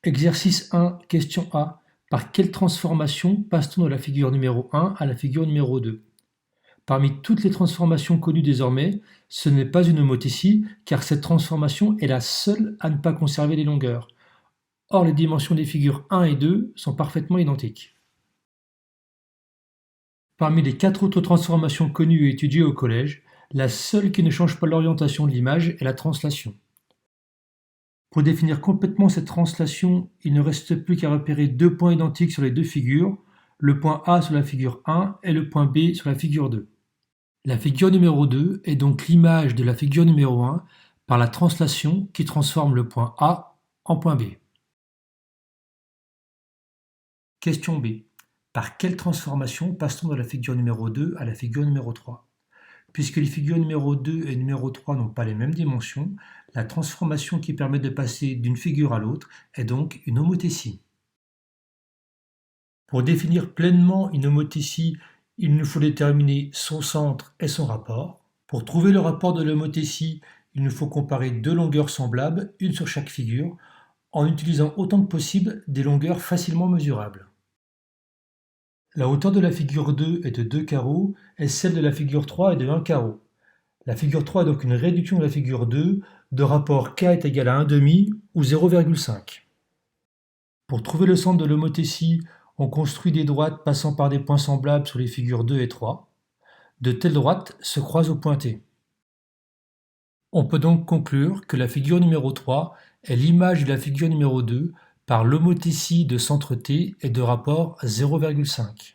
Exercice 1, question A. Par quelle transformation passe-t-on de la figure numéro 1 à la figure numéro 2? Parmi toutes les transformations connues désormais, ce n'est pas une homothétie, car cette transformation est la seule à ne pas conserver les longueurs. Or, les dimensions des figures 1 et 2 sont parfaitement identiques. Parmi les 4 autres transformations connues et étudiées au collège, la seule qui ne change pas l'orientation de l'image est la translation. Pour définir complètement cette translation, il ne reste plus qu'à repérer deux points identiques sur les deux figures, le point A sur la figure 1 et le point B sur la figure 2. La figure numéro 2 est donc l'image de la figure numéro 1 par la translation qui transforme le point A en point B. Question B. Par quelle transformation passe-t-on de la figure numéro 2 à la figure numéro 3? Puisque les figures numéro 2 et numéro 3 n'ont pas les mêmes dimensions, la transformation qui permet de passer d'une figure à l'autre est donc une homothétie. Pour définir pleinement une homothétie, il nous faut déterminer son centre et son rapport. Pour trouver le rapport de l'homothétie, il nous faut comparer deux longueurs semblables, une sur chaque figure, en utilisant autant que possible des longueurs facilement mesurables. La hauteur de la figure 2 est de 2 carreaux et celle de la figure 3 est de 1 carreau. La figure 3 est donc une réduction de la figure 2 de rapport k est égal à 1,5 ou 0,5. Pour trouver le centre de l'homothétie, on construit des droites passant par des points semblables sur les figures 2 et 3. De telles droites se croisent au point T. On peut donc conclure que la figure numéro 3 est l'image de la figure numéro 2 par l'homothétie de centre T et de rapport 0,5.